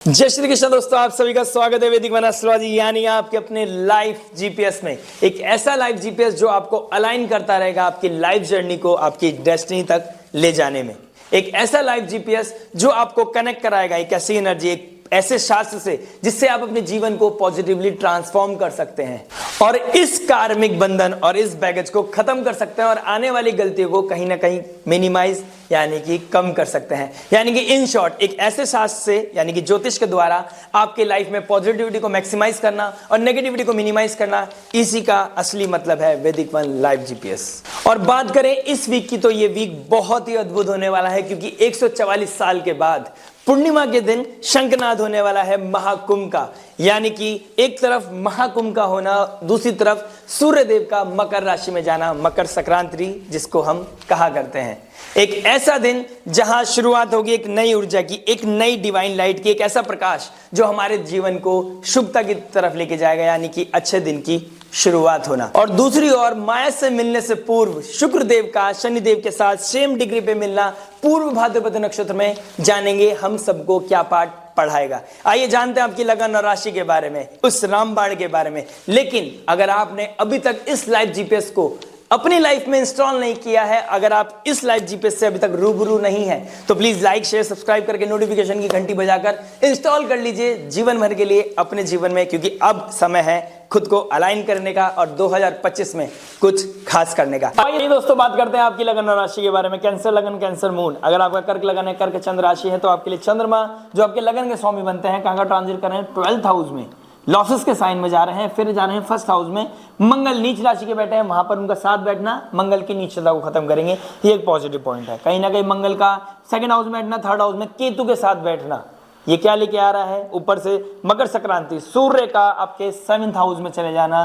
जय श्री कृष्ण दोस्तों, आप सभी का स्वागत है वैदिक वन एस्ट्रोलॉजी यानी आपके अपने लाइफ जीपीएस में। एक ऐसा लाइफ जीपीएस जो आपको अलाइन करता रहेगा आपकी लाइफ जर्नी को आपकी डेस्टिनी तक ले जाने में। एक ऐसा लाइफ जीपीएस जो आपको कनेक्ट कराएगा एक ऐसी एनर्जी, एक ऐसे शास्त्र से जिससे आप अपने जीवन को पॉजिटिवली ट्रांसफॉर्म कर सकते हैं और इस कार्मिक बंधन और इस बैगेज को खत्म कर सकते हैं और आने वाली गलतियों को कहीं ना कहीं मिनिमाइज यानी कि कम कर सकते हैं। यानी कि इन शॉर्ट एक ऐसे शास्त्र से यानी कि ज्योतिष के द्वारा आपके लाइफ में पॉजिटिविटी को मैक्सिमाइज करना और नेगेटिविटी को मिनिमाइज करना, इसी का असली मतलब है वैदिक वन लाइफ जीपीएस। और बात करें इस वीक की, तो ये वीक बहुत ही अद्भुत होने वाला है क्योंकि 144 साल के बाद पूर्णिमा के दिन शंखनाद होने वाला है महाकुंभ का। यानी कि एक तरफ महाकुंभ का होना, दूसरी तरफ सूर्य देव का मकर राशि में जाना, मकर संक्रांति जिसको हम कहा करते हैं। एक ऐसा दिन जहां शुरुआत होगी एक नई ऊर्जा की, एक नई डिवाइन लाइट की, एक ऐसा प्रकाश जो हमारे जीवन को शुभता की तरफ लेके जाएगा, यानी कि अच्छे दिन की शुरुआत होना। और दूसरी ओर माया से मिलने से पूर्व शुक्र देव का शनि देव के साथ सेम डिग्री पे मिलना पूर्व भाद्रपद नक्षत्र में, जानेंगे हम सबको क्या पाठ पढ़ाएगा। आइए जानते हैं आपकी लगन और राशि के बारे में, उस रामबाण के बारे में। लेकिन अगर आपने अभी तक इस लाइफ जीपीएस को अपनी लाइफ में इंस्टॉल नहीं किया है, अगर आप इस लाइफ जीपीएस से अभी तक रूबरू नहीं है, तो प्लीज लाइक शेयर सब्सक्राइब करके नोटिफिकेशन की घंटी बजाकर इंस्टॉल कर लीजिए जीवन भर के लिए अपने जीवन में, क्योंकि अब समय है खुद को अलाइन करने का और 2025 में कुछ खास करने का। आइए दोस्तों बात करते हैं आपकी लगन और राशि के बारे में। कैंसर लगन, कैंसर मून। अगर आपका कर्क लगन है, कर्क चंद्र राशि है, तो आपके लिए चंद्रमा जो आपके लगन के स्वामी बनते हैं, कहां का ट्रांजिट कर रहे हैं 12th हाउस में, लॉसेस के साइन में जा रहे हैं। फिर जा रहे हैं फर्स्ट हाउस में, मंगल नीच राशि के बैठे हैं, वहां पर उनका साथ बैठना मंगल की नीचता को खत्म करेंगे। ये एक पॉजिटिव पॉइंट है। कहीं ना कहीं मंगल का सेकंड हाउस में बैठना, थर्ड हाउस में केतु के साथ बैठना, ये क्या लेके आ रहा है, ऊपर से मकर संक्रांति, सूर्य का आपके 7th हाउस में चले जाना,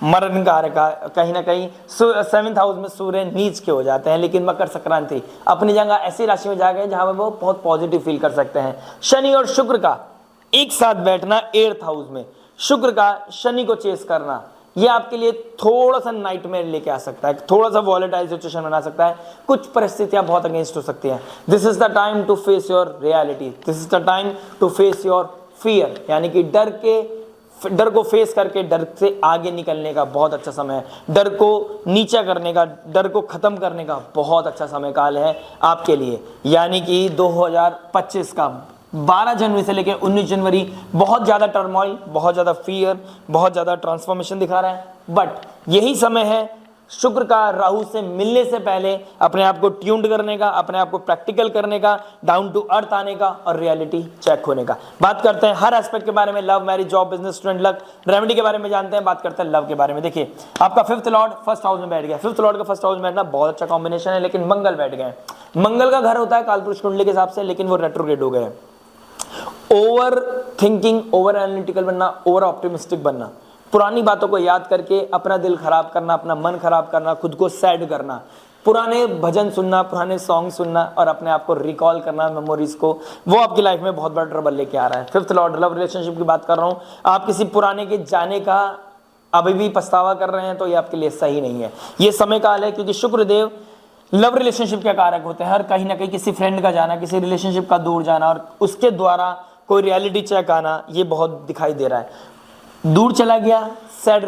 मरण कारक का। कहीं ना कहीं 7th हाउस में सूर्य नीच के हो जाते हैं, लेकिन मकर संक्रांति अपनी जगह ऐसी राशि में जा गए जहां पर वो बहुत पॉजिटिव फील कर सकते हैं। शनि और शुक्र का एक साथ बैठना 8th हाउस में, शुक्र का शनि को चेस करना, ये आपके लिए थोड़ा सा नाइटमेयर लेके आ सकता है, थोड़ा सा वॉलेटाइल सिचुएशन बना सकता है, कुछ परिस्थितियां बहुत अगेंस्ट हो सकती हैं। This is the time to face your reality, this is the time to face your fear, यानी कि डर को फेस करके डर से आगे निकलने का बहुत अच्छा समय है। डर को नीचा करने का, डर को खत्म करने का बहुत अच्छा समय काल है आपके लिए। यानी कि 2025 का 12 जनवरी से लेकर 19 जनवरी बहुत ज़्यादा टर्मोइल, बहुत ज़्यादा फियर, बहुत ज़्यादा ट्रांसफॉर्मेशन दिखा रहा है। बट यही समय है शुक्र का राहु से मिलने से पहले अपने आप को ट्यून्ड करने का, अपने आप को प्रैक्टिकल करने का, डाउन टू अर्थ आने का और रियलिटी चेक होने का। बात करते हैं हर एस्पेक्ट के बारे में, love, marriage, job, business, student, luck, remedy के बारे में जानते हैं। बात करते हैं लव के बारे में। देखिए आपका 5th लॉर्ड फर्स्ट हाउस में बैठ गया। 5th लॉर्ड का फर्स्ट हाउस में बैठना बहुत अच्छा कॉम्बिनेशन है, लेकिन मंगल बैठ गए। मंगल का घर होता है कालपुरुष कुंडली के हिसाब से, लेकिन वो रेट्रोग्रेड हो गए। ओवर थिंकिंग, ओवर एनालिटिकल बनना, ओवर ऑप्टिमिस्टिक बनना, पुरानी बातों को याद करके अपना दिल खराब करना, अपना मन खराब करना, खुद को सैड करना, पुराने भजन सुनना, पुराने सॉन्ग सुनना और अपने आप को रिकॉल करना मेमोरीज को, वो आपकी लाइफ में बहुत बड़ा ट्रबल लेके आ रहा है। 5th लॉर्ड लव रिलेशनशिप की बात कर रहा हूं। आप किसी पुराने के जाने का अभी भी पछतावा कर रहे हैं तो ये आपके लिए सही नहीं है। ये समय काल है क्योंकि शुक्र देव लव रिलेशनशिप के कारक होते हैं। हर कहीं ना कहीं किसी फ्रेंड का जाना, किसी रिलेशनशिप का दूर जाना और उसके द्वारा कोई रियलिटी चेक आना, ये बहुत दिखाई दे रहा है। दूर चला गया, सैड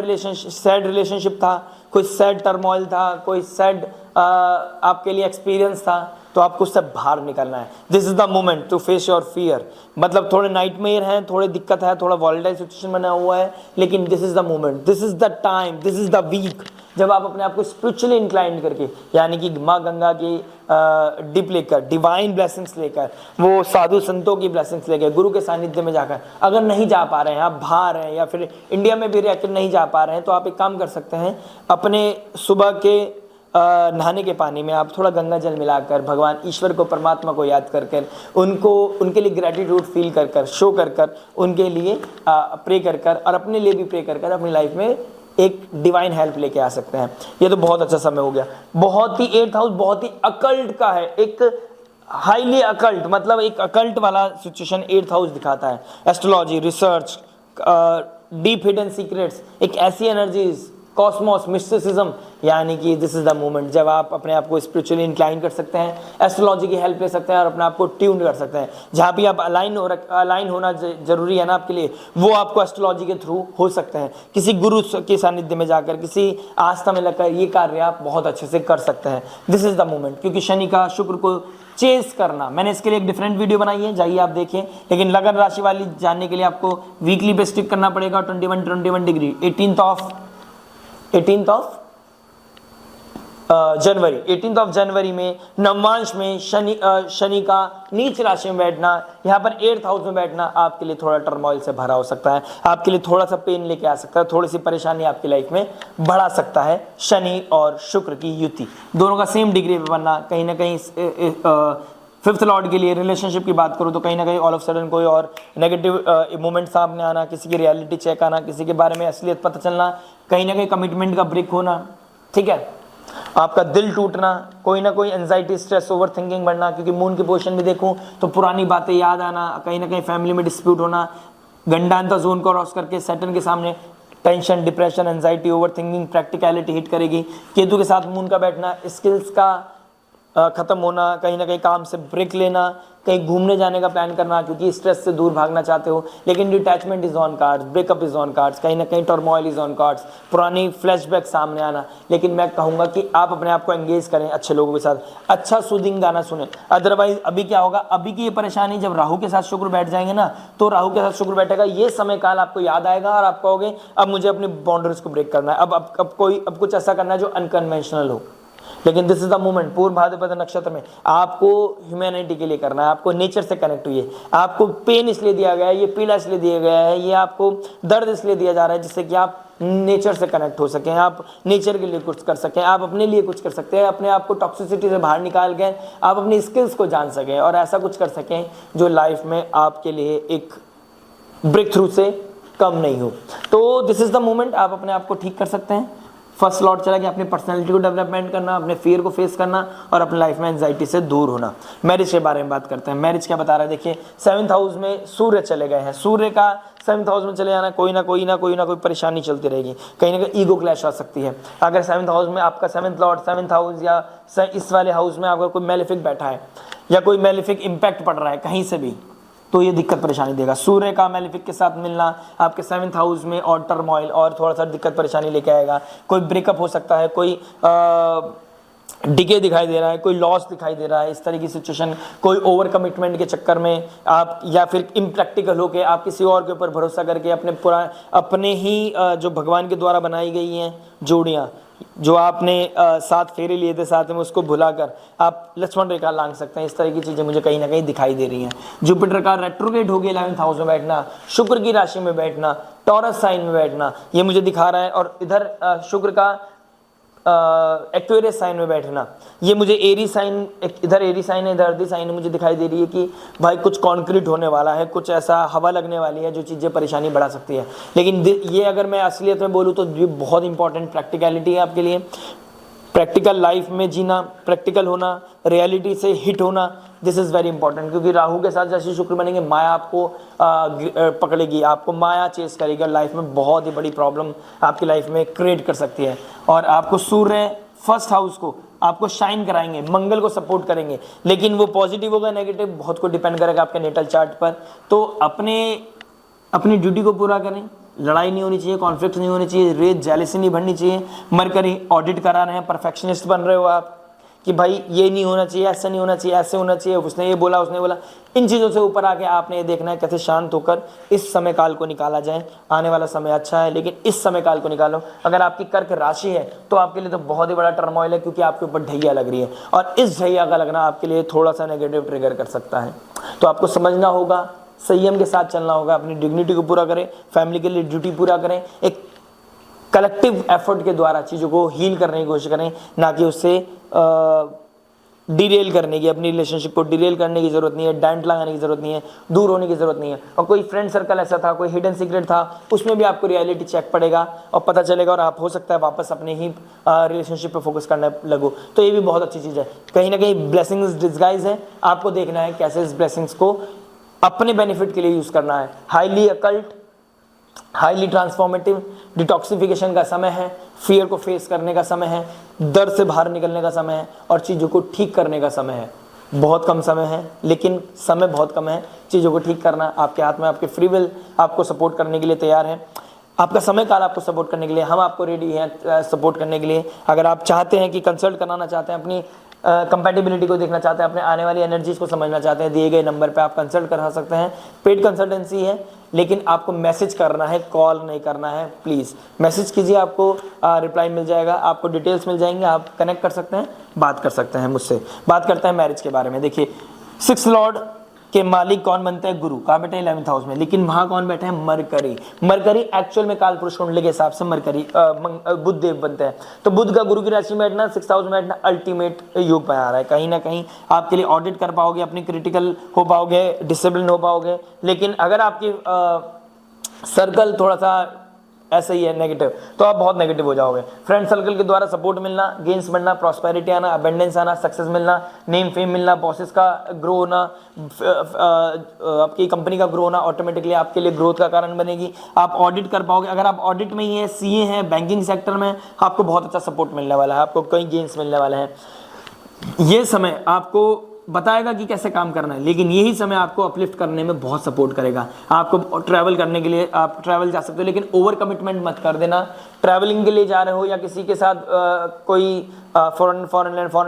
रिलेशनशिप था, कोई सैड टर्मोइल था, कोई सैड आपके लिए एक्सपीरियंस था, तो आपको उससे बाहर निकलना है। This is the moment to face your fear. मतलब थोड़े नाइटमेयर हैं, थोड़े दिक्कत है, थोड़ा वॉलेटाइल सिचुएशन बना हुआ है, लेकिन this is the moment, this is the time, this is the week जब आप अपने आप को स्पिरिचुअली इंक्लाइंड करके, यानी कि माँ गंगा की डिप लेकर, डिवाइन ब्लेसिंग्स लेकर, वो साधु संतों की ब्लेसिंग्स लेकर, गुरु के सानिध्य में जाकर, अगर नहीं जा पा रहे हैं, आप बाहर हैं या फिर इंडिया में भी रहकर नहीं जा पा रहे हैं, तो आप एक काम कर सकते हैं। अपने सुबह के नहाने के पानी में आप थोड़ा गंगा जल मिलाकर भगवान ईश्वर को, परमात्मा को याद कर कर, उनके लिए ग्रेटिट्यूड फील कर कर, शो कर कर, उनके लिए प्रे कर कर और अपने लिए भी प्रे कर कर अपनी लाइफ में एक डिवाइन हेल्प लेके आ सकते हैं। ये तो बहुत अच्छा समय हो गया। बहुत ही 8th हाउस बहुत ही अकल्ट का है, एक हाईली अकल्ट, मतलब एक अकल्ट वाला सिचुएशन 8th हाउस दिखाता है। Astrology, research, deep hidden secrets, एक ऐसी एनर्जीज कॉस्मोस, मिस्टिसिज्म, यानी कि दिस इज द मोमेंट जब आप अपने आप को स्पिरिचुअली इंक्लाइन कर सकते हैं, एस्ट्रोलॉजी की हेल्प ले सकते हैं और अपने आप को ट्यून कर सकते हैं। जहाँ भी आप अलाइन होना जरूरी है ना आपके लिए, वो आपको एस्ट्रोलॉजी के थ्रू हो सकते हैं। किसी गुरु के सानिध्य में जाकर, किसी आस्था में लगकर ये कार्य आप बहुत अच्छे से कर सकते हैं। दिस इज द मोमेंट, क्योंकि शनि का शुक्र को चेस करना, मैंने इसके लिए एक डिफरेंट वीडियो बनाई है, जाइए आप देखें। लेकिन लगन राशि वाली जानने के लिए आपको वीकली पे स्टिक करना पड़ेगा। 21 डिग्री 18th ऑफ जनवरी में नवमांश में शनि का नीच राशि में बैठना, यहाँ पर 8th हाउस में बैठना आपके लिए थोड़ा टर्मोइल से भरा हो सकता है, आपके लिए थोड़ा सा पेन लेके आ सकता है, थोड़ी सी परेशानी आपकी लाइफ में बढ़ा सकता है। शनि और शुक्र की युति दोनों का सेम डिग्री पे बनना, कहीं ना कहीं 5th लॉर्ड के लिए रिलेशनशिप की बात करूँ तो कहीं ना कहीं ऑल ऑफ सडन कोई और नेगेटिव मोमेंट सामने आना, किसी की रियलिटी चेक आना, किसी के बारे में असलियत पता चलना, कहीं ना कहीं कमिटमेंट का ब्रेक होना, ठीक है, आपका दिल टूटना, कोई ना कोई एंजाइटी, स्ट्रेस, ओवर थिंकिंग बढ़ना, क्योंकि मून की पोजीशन में देखूं तो पुरानी बातें याद आना, कहीं ना कहीं फैमिली में डिस्प्यूट होना, गंडांता जोन को क्रॉस करके सैटर्न के सामने tension, depression, anxiety, over thinking, practicality hit करेगी। केतु के साथ मून का बैठना, स्किल्स का खत्म होना, कहीं ना कहीं काम से ब्रेक लेना, कहीं घूमने जाने का प्लान करना क्योंकि स्ट्रेस से दूर भागना चाहते हो, लेकिन detachment is on cards, breakup is on cards, कहीं ना कहीं टर्मोइल इज ऑन कार्ड्स, पुरानी फ्लैशबैक सामने आना। लेकिन मैं कहूंगा कि आप अपने आप को एंगेज करें अच्छे लोगों के साथ, अच्छा सूदिंग गाना सुने। अदरवाइज अभी क्या होगा, अभी की ये परेशानी जब राहु के साथ शुक्र बैठ जाएंगे ना, तो राहु के साथ शुक्र बैठेगा, ये समय काल आपको याद आएगा और आप कहोगे अब मुझे अपनी बाउंड्रीज को ब्रेक करना है, अब कुछ ऐसा करना है जो अनकन्वेंशनल हो। लेकिन दिस इज द मोमेंट, पूर्व भाद्रपद नक्षत्र में आपको ह्यूमैनिटी के लिए करना है, आपको नेचर से कनेक्ट हुई है, आपको पेन इसलिए दिया गया है, ये पीड़ा इसलिए दिया गया है, ये आपको दर्द इसलिए दिया जा रहा है जिससे कि आप नेचर से कनेक्ट हो सकें, आप नेचर के लिए कुछ कर सकें, आप अपने लिए कुछ कर सकते हैं, अपने आप को टॉक्सिसिटी से बाहर निकाल के आप अपनी स्किल्स को जान सकें और ऐसा कुछ कर सकें जो लाइफ में आपके लिए एक ब्रेक थ्रू से कम नहीं हो। तो दिस इज द मोमेंट, आप अपने आप को ठीक कर सकते हैं। फर्स्ट लॉट चला गया, अपनी पर्सनैलिटी को डेवलपमेंट करना, अपने फियर को फेस करना और अपनी लाइफ में एंजाइटी से दूर होना। मैरिज के बारे में बात करते हैं। मैरिज क्या बता रहा है, देखिए 7th हाउस में सूर्य चले गए हैं, सूर्य का 7th हाउस में चले जाना, कोई ना कोई परेशानी चलती रहेगी, कहीं ना कहीं ईगो क्लैश आ सकती है। अगर 7th हाउस में आपका 7th लॉर्ड 7th हाउस या इस वाले हाउस में आपका कोई मेलेफिक बैठा है या कोई मेलेफिक इंपैक्ट पड़ रहा है कहीं से भी, तो ये दिक्कत परेशानी देगा। सूर्य का मेलेफिक के साथ मिलना आपके 7th हाउस में और टर्मोइल और थोड़ा सा दिक्कत परेशानी लेके आएगा। कोई ब्रेकअप हो सकता है, कोई डिके दिखाई दे रहा है, कोई लॉस दिखाई दे रहा है, इस तरह की सिचुएशन, कोई ओवर कमिटमेंट के चक्कर में आप या फिर इम्प्रैक्टिकल होके आप किसी और के ऊपर भरोसा करके अपने ही जो भगवान के द्वारा बनाई गई हैं जोड़ियाँ, जो आपने 7 फेरे लिए थे साथ में, उसको भुलाकर आप लक्ष्मण रेखा लांघ सकते हैं। इस तरह की चीजें मुझे कहीं ना कहीं दिखाई दे रही हैं। जुपिटर का रेट्रोग्रेड हो गया 11th हाउस में बैठना, शुक्र की राशि में बैठना, टॉरस साइन में बैठना, ये मुझे दिखा रहा है। और इधर शुक्र का एक्वेरियस साइन में बैठना, ये मुझे एरी साइन, इधर एरी साइन है, इधर अर्दी साइन है, मुझे दिखाई दे रही है कि भाई कुछ कॉन्क्रीट होने वाला है, कुछ ऐसा हवा लगने वाली है जो चीज़ें परेशानी बढ़ा सकती है। लेकिन ये अगर मैं असलियत में बोलूँ तो ये बहुत इंपॉर्टेंट प्रैक्टिकलिटी है आपके लिए। प्रैक्टिकल लाइफ में जीना, प्रैक्टिकल होना, रियलिटी से हिट होना, दिस इज़ वेरी इंपॉर्टेंट। क्योंकि राहु के साथ जैसे शुक्र बनेंगे, माया आपको पकड़ेगी, आपको माया चेस करेगी और लाइफ में बहुत ही बड़ी प्रॉब्लम आपकी लाइफ में क्रिएट कर सकती है। और आपको सूर्य 1st हाउस को आपको शाइन कराएंगे, मंगल को सपोर्ट करेंगे, लेकिन वो पॉजिटिव होगा नेगेटिव बहुत को डिपेंड करेगा आपके नेटल चार्ट पर। तो अपनी ड्यूटी को पूरा करें, लड़ाई नहीं होनी चाहिए, कॉन्फ्लिक्ट नहीं होनी चाहिए, रेज जेलसी नहीं बढ़नी चाहिए। मरकरी ऑडिट करा रहे हैं, परफेक्शनिस्ट बन रहे हो आप कि भाई ये नहीं होना चाहिए, ऐसा नहीं होना चाहिए, ऐसे होना चाहिए, उसने ये बोला, उसने बोला। इन चीज़ों से ऊपर आके आपने ये देखना है कैसे शांत होकर इस समय काल को निकाला जाए। आने वाला समय अच्छा है, लेकिन इस समय काल को निकालो। अगर आपकी कर्क राशि है तो आपके लिए तो बहुत ही बड़ा टर्मोइल है, क्योंकि आपके ऊपर ढैया लग रही है और इस ढैया का लगना आपके लिए थोड़ा सा नेगेटिव ट्रिगर कर सकता है। तो आपको समझना होगा, संयम के साथ चलना होगा, अपनी डिग्निटी को पूरा करें, फैमिली के लिए ड्यूटी पूरा करें, एक कलेक्टिव एफर्ट के द्वारा चीज़ों को हील करने की कोशिश करें, ना कि उससे डिरेल करने की, अपनी रिलेशनशिप को डिरेल करने की जरूरत नहीं है, डेंट लगाने की जरूरत नहीं है, दूर होने की जरूरत नहीं है। और कोई फ्रेंड सर्कल ऐसा था, कोई हिडन सीक्रेट था, उसमें भी आपको रियलिटी चेक पड़ेगा और पता चलेगा और आप हो सकता है वापस अपने ही रिलेशनशिप पे फोकस करने लगो। तो ये भी बहुत अच्छी चीज़ है। कहीं ना कहीं ब्लेसिंग्स डिस्गाइज है, आपको देखना है कैसे इस ब्लेसिंग्स को अपने बेनिफिट के लिए यूज़ करना है। Highly occult highly transformative detoxification का समय है, फियर को फेस करने का समय है, दर्द से बाहर निकलने का समय है और चीज़ों को ठीक करने का समय है। बहुत कम समय है, लेकिन समय बहुत कम है चीज़ों को ठीक करना आपके हाथ में। आपके फ्री विल आपको सपोर्ट करने के लिए तैयार है, आपका समय काल आपको सपोर्ट करने के लिए, हम आपको रेडी हैं सपोर्ट करने के लिए। अगर आप चाहते हैं कि कंसल्ट कराना चाहते हैं, अपनी कंपैटिबिलिटी को देखना चाहते हैं, अपने आने वाली एनर्जीज को समझना चाहते हैं, दिए गए नंबर पे आप कंसल्ट करा सकते हैं। पेड कंसल्टेंसी है, लेकिन आपको मैसेज करना है, कॉल नहीं करना है। प्लीज़ मैसेज कीजिए, आपको रिप्लाई मिल जाएगा, आपको डिटेल्स मिल जाएंगे, आप कनेक्ट कर सकते हैं, बात कर सकते हैं मुझसे। बात करते हैं मैरिज के बारे में। देखिए 6 लॉर्ड के मालिक कौन बनते हैं? गुरु। कहाँ बैठे हैं? 11th हाउस में। लेकिन वहां कौन बैठे हैं? मरकरी। मरकरी एक्चुअल में काल पुरुष कुंडली के हिसाब से मरकरी बुध देव बनते हैं। तो बुध का गुरु की राशि में बैठना, 6th हाउस में बैठना अल्टीमेट योग बना रहा है। कहीं ना कहीं आपके लिए ऑडिट कर पाओगे, अपनी क्रिटिकल हो पाओगे, डिसिप्लिन हो पाओगे। लेकिन अगर आपकी सर्कल थोड़ा सा ऐसा ही है नेगेटिव, तो आप बहुत नेगेटिव हो जाओगे। फ्रेंड सर्कल के द्वारा सपोर्ट मिलना, गेन्स बढ़ना, प्रॉस्पेरिटी आना, अबेंडेंस आना, सक्सेस मिलना, नेम फेम मिलना, बॉसेस का ग्रो होना, आपकी कंपनी का ग्रो होना ऑटोमेटिकली आपके लिए ग्रोथ का कारण बनेगी। आप ऑडिट कर पाओगे। अगर आप ऑडिट में ही है, सीए है, बैंकिंग सेक्टर में, आपको बहुत अच्छा सपोर्ट मिलने वाला है, आपको कई गेन्स मिलने वाले हैं। ये समय आपको बताएगा कि कैसे काम करना है, लेकिन यही समय आपको अपलिफ्ट करने में बहुत सपोर्ट करेगा। आपको ट्रैवल करने के लिए आप ट्रैवल जा सकते हो, लेकिन ओवर कमिटमेंट मत कर देना। ट्रैवलिंग के लिए जा रहे हो या किसी के साथ कोई फॉरेन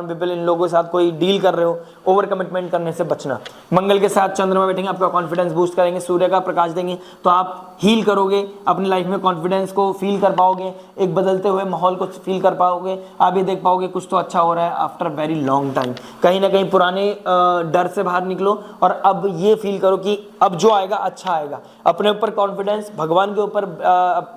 पीपल, इन लोगों के साथ कोई डील कर रहे हो, ओवर कमिटमेंट करने से बचना। मंगल के साथ चंद्रमा बैठेंगे, आपका कॉन्फिडेंस बूस्ट करेंगे, सूर्य का प्रकाश देंगे, तो आप हील करोगे अपनी लाइफ में, कॉन्फिडेंस को फील कर पाओगे, एक बदलते हुए माहौल को फील कर पाओगे। आप ये देख पाओगे कुछ तो अच्छा हो रहा है आफ्टर वेरी लॉन्ग टाइम। कहीं ना कहीं पुराने डर से बाहर निकलो और अब ये फील करो कि अब जो आएगा अच्छा आएगा। अपने ऊपर कॉन्फिडेंस, भगवान के ऊपर,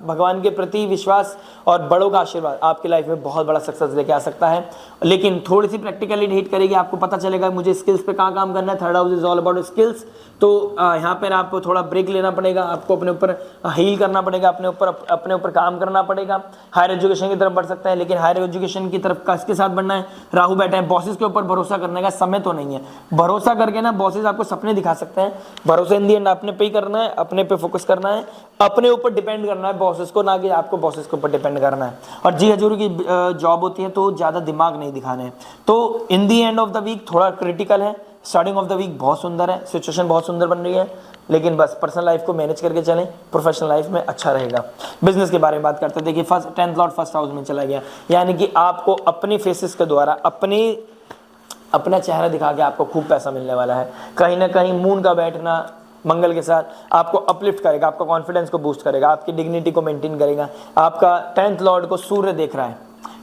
भगवान के प्रति विश्वास और बड़ों का आशीर्वाद आपकी लाइफ में बहुत बड़ा सक्सेस लेके आ सकता है। लेकिन थोड़ी सी प्रैक्टिकलिटी हिट करेगी, आपको पता चलेगा मुझे स्किल्स पे कहाँ काम करना है। 3rd house is all about skills. तो यहाँ पर आपको थोड़ा ब्रेक लेना पड़ेगा, आपको अपने ऊपर हील करना पड़ेगा, अपने ऊपर काम करना पड़ेगा। हायर एजुकेशन की तरफ बढ़ सकते हैं, लेकिन हायर एजुकेशन की तरफ किसके साथ बढ़ना है? राहु बैठे हैं। बॉसेस के ऊपर भरोसा करने का समय तो नहीं है। भरोसा करके ना बॉसेस आपको सपने दिखा सकते हैं। भरोसा इन दी एंड अपने पे ही करना है, अपने पे फोकस करना है, अपने ऊपर डिपेंड करना है बॉसेस को, ना कि आपको बॉसेस के ऊपर डिपेंड करना है। और जी हजूरी की जॉब होती है तो ज़्यादा दिमाग नहीं दिखाने हैं। तो इन दी एंड ऑफ द वीक थोड़ा क्रिटिकल है, स्टार्टिंग ऑफ द वीक बहुत सुंदर है, सिचुएशन बहुत सुंदर बन रही है, लेकिन बस पर्सनल लाइफ को मैनेज करके चलें, प्रोफेशनल लाइफ में अच्छा रहेगा। बिजनेस के बारे में बात करते हैं। देखिए 10th लॉर्ड 1st हाउस में चला गया, यानी कि आपको अपनी फेसेस के द्वारा अपना चेहरा दिखा के आपको खूब पैसा मिलने वाला है। कहीं ना कहीं मून का बैठना मंगल के साथ आपको अपलिफ्ट करेगा, आपका कॉन्फिडेंस को बूस्ट करेगा, आपकी डिग्निटी को मेंटेन करेगा। आपका 10th लॉर्ड को सूर्य देख रहा है,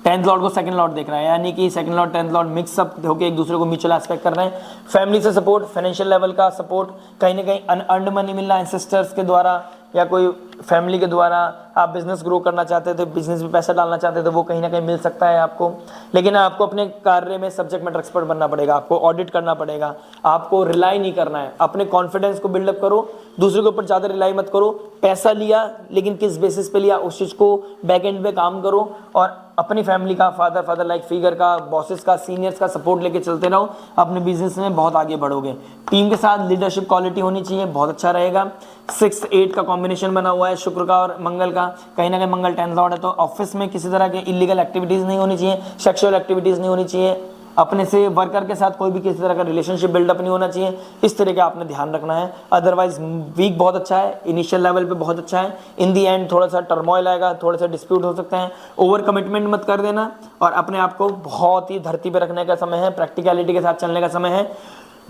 10th लॉर्ड को 2nd लॉर्ड देख रहा है, यानी कि 2nd Lord 10th Lord mix up होकर एक दूसरे को म्यूचुअल एस्पेक्ट कर रहे हैं। फैमिली से सपोर्ट, फाइनेंशियल लेवल का सपोर्ट, कहीं ना कहीं अनअर्न्ड मनी मिलना एंसेस्टर्स के द्वारा या कोई फैमिली के द्वारा। आप बिजनेस ग्रो करना चाहते थे, बिजनेस में पैसा डालना चाहते थे, वो कहीं ना कहीं मिल सकता है आपको। लेकिन आपको अपने कार्य में सब्जेक्ट मैटर एक्सपर्ट बनना पड़ेगा, आपको ऑडिट करना पड़ेगा, आपको रिलाई नहीं करना है। अपने कॉन्फिडेंस को बिल्डअप करो, दूसरे के ऊपर ज़्यादा रिलाई मत करो। पैसा लिया, लेकिन किस बेसिस पे लिया उस चीज़ को बैक एंड पे काम करो और अपनी फैमिली का, फादर लाइक फिगर का, बॉसेस का, सीनियर्स का सपोर्ट लेके चलते रहो। अपने बिजनेस में बहुत आगे बढ़ोगे। टीम के साथ लीडरशिप क्वालिटी होनी चाहिए, बहुत अच्छा रहेगा। 6-8 का कॉम्बिनेशन बना हुआ है शुक्र का और मंगल का। कहीं ना कहीं मंगल 10th लॉर्ड है, तो ऑफिस में किसी तरह के इलीगल एक्टिविटीज़ नहीं होनी चाहिए, सेक्सुअल एक्टिविटीज़ नहीं होनी चाहिए, अपने से वर्कर के साथ कोई भी किसी तरह का रिलेशनशिप बिल्डअप नहीं होना चाहिए। इस तरह का आपने ध्यान रखना है। अदरवाइज वीक बहुत अच्छा है, इनिशियल लेवल पे बहुत अच्छा है। इन दी एंड थोड़ा सा टर्मोइल आएगा, थोड़ा सा डिस्प्यूट हो सकते हैं। ओवर कमिटमेंट मत कर देना और अपने आप को बहुत ही धरती पे रखने का समय है, प्रैक्टिकलिटी के साथ चलने का समय है।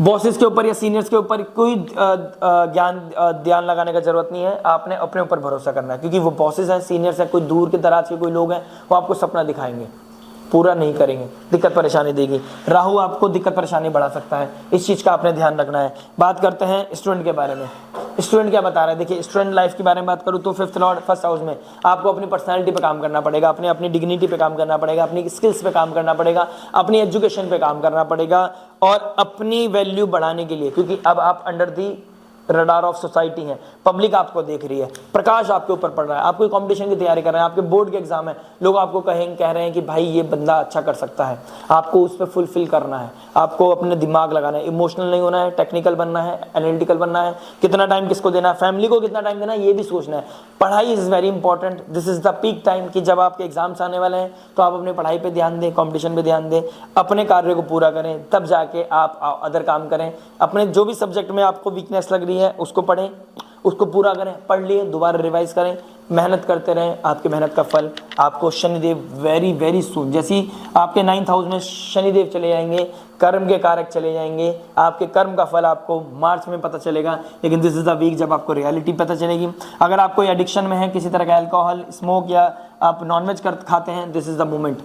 बॉसेस के ऊपर या सीनियर्स के ऊपर कोई ध्यान लगाने का जरूरत नहीं है। आपने अपने ऊपर भरोसा करना है, क्योंकि वो बॉसेस हैं, सीनियर्स हैं, कोई दूर के दराज के कोई लोग हैं, वो आपको सपना दिखाएंगे, पूरा नहीं करेंगे, दिक्कत परेशानी देगी। राहु आपको दिक्कत परेशानी बढ़ा सकता है, इस चीज़ का आपने ध्यान रखना है। बात करते हैं स्टूडेंट के बारे में। स्टूडेंट क्या बता रहे हैं? देखिए स्टूडेंट लाइफ के बारे में बात करूँ तो 5th लॉर्ड 1st हाउस में आपको अपनी पर्सनैलिटी पे काम करना पड़ेगा, अपनी डिग्निटी पे काम करना पड़ेगा, अपनी स्किल्स पे काम करना पड़ेगा, अपनी एजुकेशन पे काम करना पड़ेगा और अपनी वैल्यू बढ़ाने के लिए, क्योंकि अब आप under the radar of society हैं, पब्लिक आपको देख रही है, प्रकाश आपके ऊपर पड़ रहा है, आप कोई कंपटीशन की तैयारी कर रहे हैं, आपके बोर्ड के एग्जाम है, लोग आपको कह रहे हैं कि भाई ये बंदा अच्छा कर सकता है, आपको उस पर फुलफिल करना है, आपको अपने दिमाग लगाना है, इमोशनल नहीं होना है, टेक्निकल बनना है, एनालिटिकल बनना है, कितना टाइम किसको देना है, फैमिली को कितना टाइम देना है, ये भी सोचना है। पढ़ाई is very important, this is the peak time कि जब आपके एग्जाम्स आने वाले हैं तो आप अपनी पढ़ाई पे ध्यान दें, कंपटीशन पे ध्यान दें, अपने कार्य को पूरा करें, तब जाके आप अदर काम करें। अपने जो भी सब्जेक्ट में आपको वीकनेस लग रही है उसको पढ़ें, उसको पूरा करें, पढ़ लिए दोबारा रिवाइज करें, मेहनत करते रहें, आपकी मेहनत का फल आपको शनिदेव वेरी वेरी सून, जैसी आपके 9th हाउस में शनिदेव चले जाएंगे, कर्म के कारक चले जाएंगे, आपके कर्म का फल आपको मार्च में पता चलेगा। लेकिन दिस इज द वीक जब आपको रियलिटी पता चलेगी। अगर आप कोई एडिक्शन में है, किसी तरह का अल्कोहल, स्मोक या आप नॉनवेज खाते हैं, दिस इज द मोमेंट।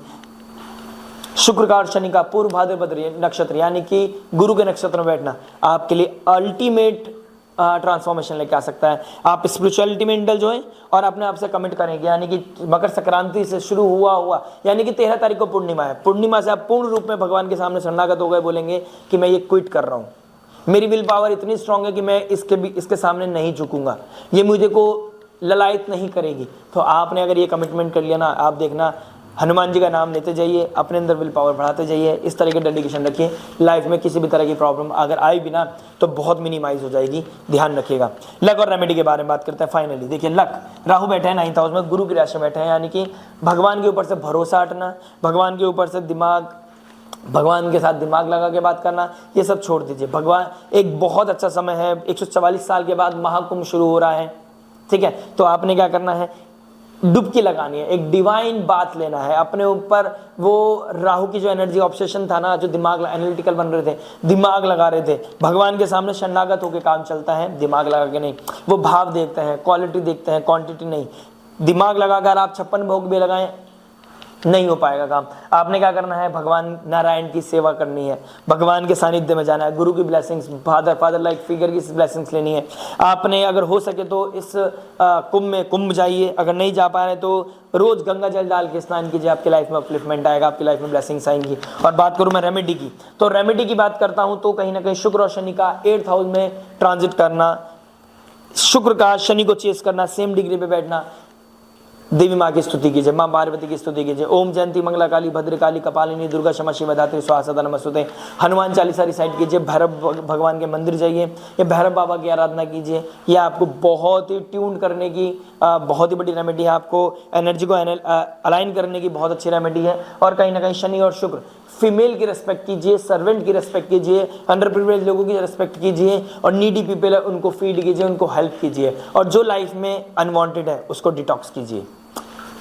शुक्र का और शनि का पूर्व भाद्रपद नक्षत्र यानी कि गुरु के नक्षत्र में बैठना आपके लिए अल्टीमेट ट्रांसफॉर्मेशन लेके आ सकता है। आप स्पिरिचुअलिटी में इंडल्ज होएं और अपने आप से कमिट करेंगे, यानी कि मकर संक्रांति से शुरू हुआ यानी कि 13 तारीख को पूर्णिमा है, पूर्णिमा से आप पूर्ण रूप में भगवान के सामने शरणागत हो गए, बोलेंगे कि मैं ये क्विट कर रहा हूँ, मेरी विल पावर इतनी स्ट्रांग है कि मैं इसके सामने नहीं झुकूंगा, ये मुझे को ललायत नहीं करेगी। तो आपने अगर ये कमिटमेंट कर लिया ना, आप देखना हनुमान जी का नाम लेते जाइए, अपने अंदर विल पावर बढ़ाते जाइए, इस तरह के डेडिकेशन रखिए, लाइफ में किसी भी तरह की प्रॉब्लम अगर आई भी ना तो बहुत मिनिमाइज हो जाएगी, ध्यान रखिएगा। लक और रेमेडी के बारे में बात करते हैं। फाइनली देखिए, लक, राहु बैठे हैं 9th हाउस में, गुरु की राशि में बैठे हैं, यानी कि भगवान के ऊपर से भरोसा हटना, भगवान के ऊपर से भगवान के साथ दिमाग लगा के बात करना, ये सब छोड़ दीजिए। भगवान एक बहुत अच्छा समय है, 144 साल के बाद महाकुंभ शुरू हो रहा है, ठीक है, तो आपने क्या करना है, डुबकी लगानी है, एक डिवाइन बात लेना है अपने ऊपर। वो राहु की जो एनर्जी ऑब्सेशन था ना, जो दिमाग एनालिटिकल बन रहे थे, दिमाग लगा रहे थे, भगवान के सामने शरणागत होकर काम चलता है, दिमाग लगा के नहीं। वो भाव देखते हैं, क्वालिटी देखते हैं, क्वांटिटी नहीं। दिमाग लगाकर आप 56 भोग भी लगाएं, नहीं हो पाएगा काम। आपने क्या करना है, भगवान नारायण की सेवा करनी है, भगवान के सानिध्य में जाना है, गुरु की ब्लेसिंग्स, फादर लाइक फिगर की ब्लेसिंग्स लेनी है। आपने अगर हो सके तो इस कुंभ जाइए, अगर नहीं जा पा रहे तो रोज गंगा जल डाल के स्नान कीजिए, आपकी लाइफ में अपलिफ्टमेंट आएगा, आपकी लाइफ में ब्लेसिंग्स आएंगी। और बात करूं मैं रेमेडी की, तो रेमेडी की बात करता हूं तो कहीं ना कहीं शुक्र और शनि का 8th हाउस में ट्रांजिट करना, शुक्र का शनि को चेस करना, सेम डिग्री पे बैठना। देवी माँ की स्तुति कीजिए, माँ पार्वती की स्तुति कीजिए। ओम जयंती मंगला काली भद्रकाली कपालिनी दुर्गा क्षमा शिवा धात्री स्वाहा सदा नमस्तुते। हनुमान चालीसा रिसाइट कीजिए, भैरव भगवान के मंदिर जाइए या भैरव बाबा की आराधना कीजिए। ये आपको बहुत ही ट्यून करने की बहुत ही बड़ी रेमेडी है, आपको एनर्जी को अलाइन करने की बहुत अच्छी रेमेडी है। और कहीं ना कहीं शनि और शुक्र, फीमेल की रिस्पेक्ट कीजिए, सर्वेंट की रिस्पेक्ट कीजिए, अंडर प्रिविलेज लोगों की रिस्पेक्ट कीजिए, और नीडी पीपल है उनको फीड कीजिए, उनको हेल्प कीजिए, और जो लाइफ में अनवांटेड है उसको डिटॉक्स कीजिए।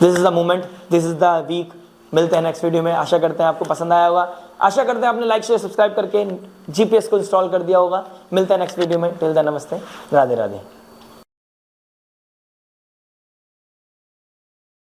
This is the moment, this is the week. मिलते हैं नेक्स्ट वीडियो में, आशा करते हैं आपको पसंद आया होगा, आशा करते हैं आपने लाइक शेयर सब्सक्राइब करके जीपीएस को इंस्टॉल कर दिया होगा। मिलते हैं नेक्स्ट वीडियो में, टिल देन नमस्ते, राधे राधे।